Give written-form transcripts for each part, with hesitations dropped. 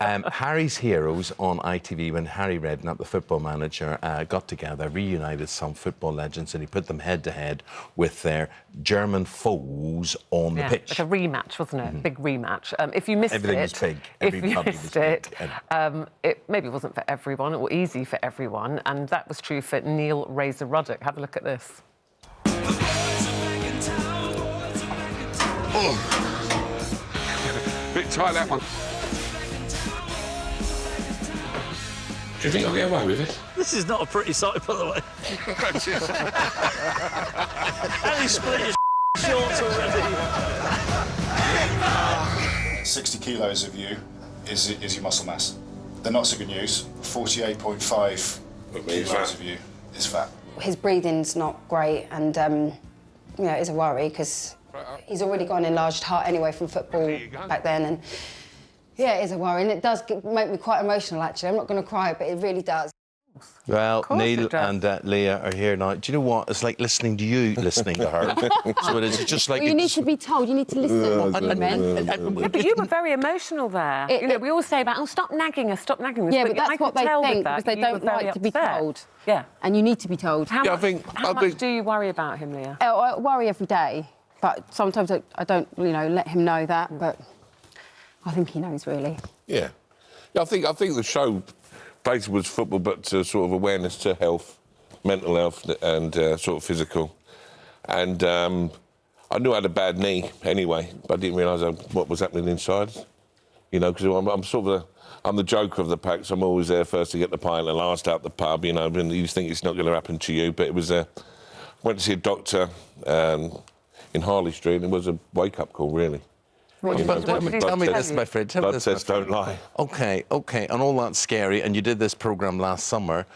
Harry's heroes on ITV, when Harry Redknapp, the football manager, got together, reunited some football legends, and he put them head-to-head with their German foes on the pitch. Like a rematch, wasn't it? Big rematch. If you missed Everything was big. It maybe wasn't for everyone, or easy for everyone, and that was true for Neil Razor Ruddock. Have a look at this. Oh. Bit tight, that one. Do you think I'll get away with it? This is not a pretty sight, by the way. And he split his shorts already. 60 kilos of you is your muscle mass. The not so good news, 48.5 kilos of you is fat. His breathing's not great, and you know, it's a worry because he's already got an enlarged heart anyway from football back then, and yeah, it is a worry, and it does make me quite emotional, actually. I'm not going to cry, but it really does. Well, Neil and Leah are here now. Do you know what? It's like listening to you, listening to her. So it is. It's just like... Well, you need to be told. You need to listen. Yeah, but you were very emotional there. You know, we all say about, oh, stop nagging us, stop nagging us. Yeah, but that's what they think, because they don't like to be told. Yeah. And you need to be told. How much do you worry about him, Leah? I worry every day, but sometimes I don't, you know, let him know that, but I think he knows, really. Yeah. I think the show basically was football, but sort of awareness to health, mental health and sort of physical. And I knew I had a bad knee anyway, but I didn't realise what was happening inside. You know, because I'm sort of I'm the joker of the pack, so I'm always there first to get the pint and last out the pub, you know, and you think it's not going to happen to you. But it was went to see a doctor in Harley Street, and it was a wake-up call, really. What did he tell me this, my friend. Tell me blood tests don't lie. OK, and all that's scary, and you did this programme last summer,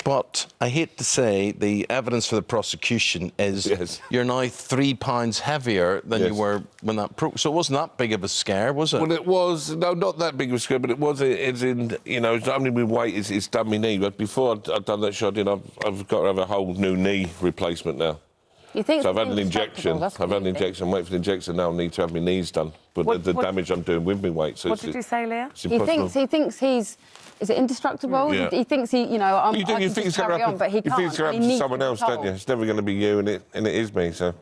but I hate to say the evidence for the prosecution is you're now 3 pounds heavier than you were when that... So it wasn't that big of a scare, was it? Well, it was... No, not that big of a scare, but it was... It's in... You know, it's not only with weight, it's done my knee. But before I'd done that shot, I've got to have a whole new knee replacement now. You think so I've had an injection. I'm waiting for the injection now. I need to have my knees done. But the damage I'm doing with my weight... So what did you say, Leah? He thinks he's... Is it indestructible? Yeah. He thinks he, you know, you think it's going to happen, but he can't. You think it's going to happen to someone else, don't you? It's never going to be you, and it is me, so...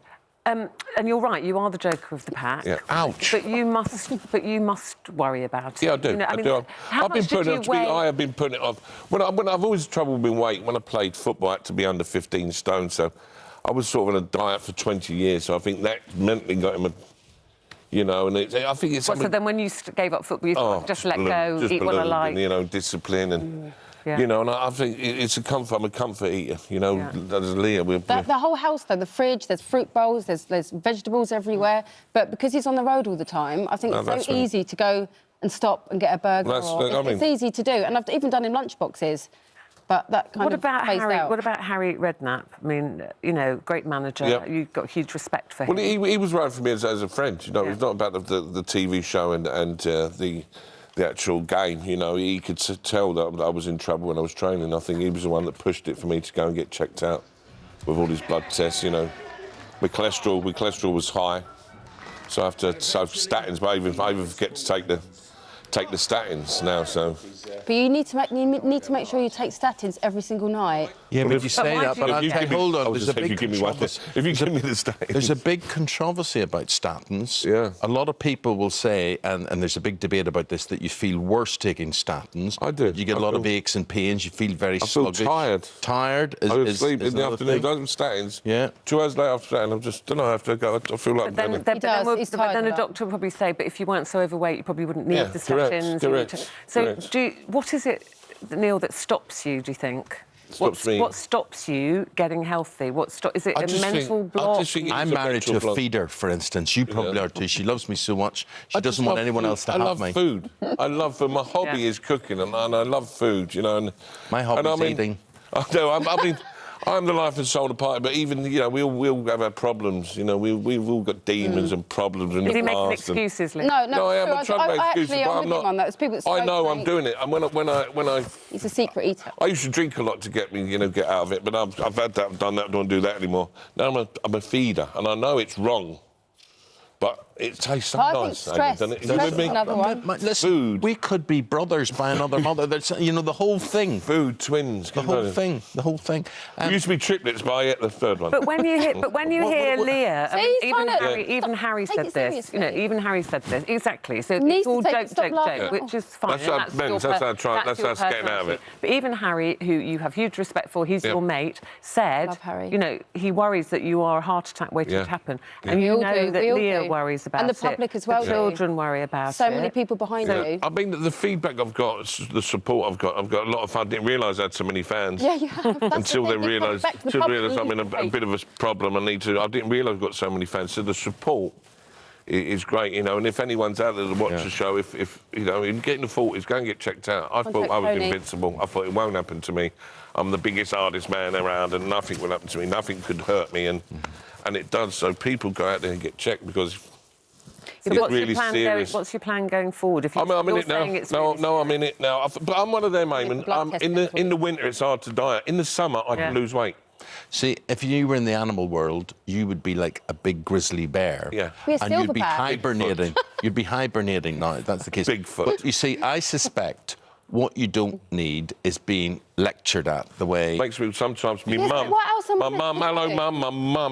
And you're right, you are the joker of the pack. Yeah. Ouch. But you must worry about it. Yeah, I do. You know, I do. How much did you weigh? I have been putting it off. When I've always had trouble with weight. When I played football, I had to be under 15 stone, so I was sort of on a diet for 20 years, so I think that mentally got him a... You know, and I think it's... So then when you gave up football, you thought, just let go, eat what I like... You know, discipline and... You know, and I think it's a comfort. I'm a comfort eater, you know, as Leah. The whole house, though, the fridge, there's fruit bowls, there's vegetables everywhere. But because he's on the road all the time, I think it's so easy to go and stop and get a burger. It's easy to do. And I've even done in lunchboxes. But that kind of phased out. What about Harry Redknapp? I mean, you know, great manager. Yep. You've got huge respect for him. Well, he was right for me as a friend. You know, it's not about the TV show and the actual game. You know, he could tell that I was in trouble when I was training. I think he was the one that pushed it for me to go and get checked out with all these blood tests. You know, my cholesterol was high, so I have to statins. But I even forget to take the statins now. So. But you need to make sure you take statins every single night. Yeah, but you say that, but hold on. There's a big controversy. If you give me the statins. There's a big controversy about statins. Yeah. A lot of people will say, and there's a big debate about this, that you feel worse taking statins. I do. You get a lot of aches and pains. You feel very sluggish. I feel tired. Tired? I was asleep in the afternoon. Those statins. Yeah. 2 hours later after statin, I just don't know. I have to go. I feel like. But then a doctor will probably say, but if you weren't so overweight, you probably wouldn't need the statins. Correct. So what is it, Neil, that stops you, do you think? What stops you getting healthy? Is it a mental block? I'm married to a feeder, for instance. You probably are too. She loves me so much, she doesn't want anyone else to have me. I love food. I love food. My hobby is cooking, and I love food, you know. And, my hobby is eating. I know, I'm the life and soul of the party, but even, you know, we all have our problems, you know, we've all got demons and problems in the past. Is he making excuses, Lee? No, I am. I'm trying to make excuses, but I'm not. On that. People I know I'm doing it, and when I... He's a secret eater. I used to drink a lot to get me, you know, get out of it, but I've had that, I've done that, I don't do that anymore. Now I'm a feeder, and I know it's wrong, but it tastes so I think nice. stress. Doesn't it? Stress is another one. Listen, Food. we could be brothers by another mother. There's, you know, the whole thing. Food, twins. The whole thing. The whole thing. We used to be triplets, but I ate the third one. But when you hear Leah, I mean, even Harry Take said it this. seriously. You know, even Harry said this. Exactly. So Needs it's all to joke, stop laughing. joke, which is fine. That's our Ben's, that's our try, that's us getting out of it. But even Harry, who you have huge respect for, he's your mate, said, Love Harry. you know, he worries that you are a heart attack waiting to happen, and We you all know do, that we all Leah do. worries about it. And the public as well The do. children worry about it. So many people behind you. I mean, the feedback I've got, the support I've got a lot of fun. I didn't realise I had so many fans. Yeah, you have. That's Until the they thing, realised I'm in a bit of a problem. I didn't realise I've got so many fans. So the support is great, you know. And if anyone's out there to watch the show, if you know, in getting the 40s, go and get checked out. I thought I was invincible. I thought it won't happen to me. I'm the biggest, hardest man around, and nothing will happen to me. Nothing could hurt me, and it does. So people go out there and get checked because it's really serious. What's your plan going forward? If I'm in it now. No, I'm in it now. But I'm one of them, Eamonn. In the winter, it's hard to diet. In the summer, I can lose weight. See, if you were in the animal world, you would be like a big grizzly bear. Yeah. And you'd be hibernating. You'd be hibernating now, if that's the case. Bigfoot. But you see, I suspect what you don't need is being lectured at the way... Makes me sometimes... My mum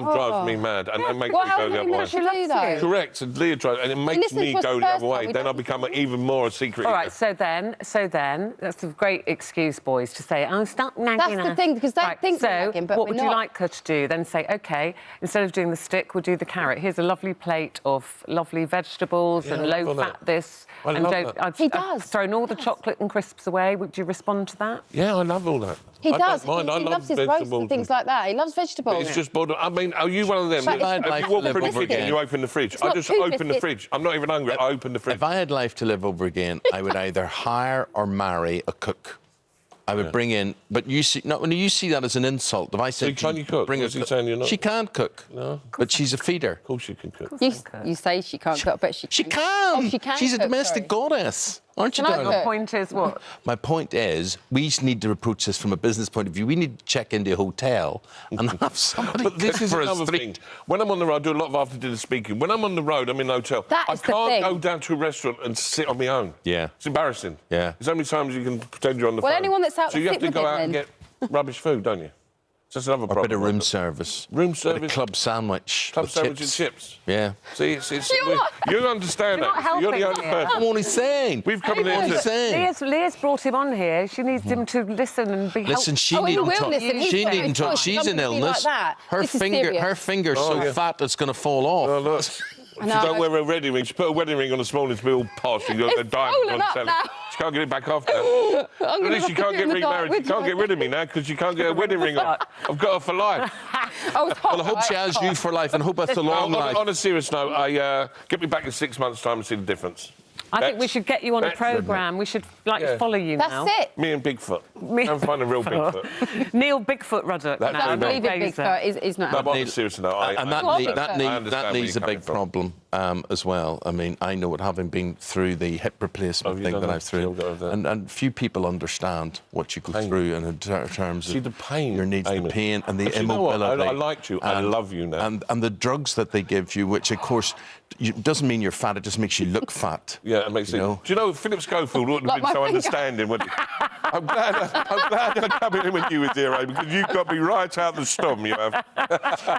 drives me mad, and it makes me go the other way. Correct, and Leah drives, and it makes me go the other way. Then I become even more a secret. All right, so then, that's a great excuse, boys, to say, oh, stop nagging That's the thing, because they think we're nagging, but what we're would you not. like her to do? Then say, OK, instead of doing the stick, we'll do the carrot. Here's a lovely plate of lovely vegetables and low-fat this. I love that. I've thrown all the chocolate and crisps away. Would you respond to that? Yeah, I love all that. He does. Don't mind. He I loves love his roast vegetables and things like that. He loves vegetables. But it's just boredom. I mean, are you one of them? If you walk through the fridge and you open the fridge, I just open the fridge. I'm not even hungry. I open the fridge. If I had life to live over again, I would either hire or marry a cook. I would bring in, but you see, when you see that as an insult. If I said, can you cook? Bring Is he saying you're not? She can't cook. No. But she's a feeder. Of course you can cook. You say she can't cook, but she can. She can. Oh, she can. She's a cook, domestic goddess. Aren't you, darling? Your point is what? My point is, we need to approach this from a business point of view. We need to check into a hotel and have somebody But this cook is for us another thing. When I'm on the road, I do a lot of after-dinner speaking. When I'm on the road, I'm in a hotel. I can't go down to a restaurant and sit on my own. Yeah. It's embarrassing. Yeah. There's only times you can pretend you're on the phone. Well, anyone that's out so you have to sit go with out him and then. get rubbish food, don't you? So that's another a problem. bit of room service. Room Bit service. of club sandwich. Club with sandwich chips. and chips. Yeah. See, you understand You're that. not You're the helping only here. person. I'm only saying. We've come in here to... saying. Leah's brought him on here. She needs him to listen and be Listen, she Oh, he needn't will talk. listen. He's She got needn't no talk. choice. She's Somebody an be like illness. that. This is serious. Her finger's so fat it's going to fall off. Oh, look. She don't wear a wedding ring. She put a wedding ring on this morning to be all posh. She got a diamond swollen on up telly. now. She can't get it back off now. At least she can't get remarried. She can't get rid of me now because she can't get a wedding ring on. I've got her for life. Oh, it's hot, Well, I hope she has you for life and hope that's a long life. On a serious note, get me back in 6 months' time and see the difference. I think we should get you on a programme. We should follow you now. That's it. Me and Bigfoot. I'm finding a real Bigfoot. Neil Bigfoot Ruddock. That's I right. believe in Bigfoot is not. No, but on a serious note, that needs a big problem as well. I mean, I know it, having been through the hip replacement thing that I've through, and few people understand what you go through in terms of the pain, your needs, Eamonn. the pain and the But you know what? immobility. I liked you. I love you now. And the drugs that they give you, which of course doesn't mean you're fat. It just makes you look fat. Yeah, it makes it. Do you know Phillip Schofield wouldn't have been so understanding, would he? I'm glad I come in with you, dear, because you've got me right out the stump. You have.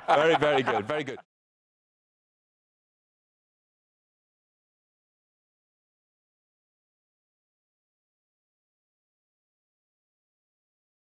Very, very good. Very good.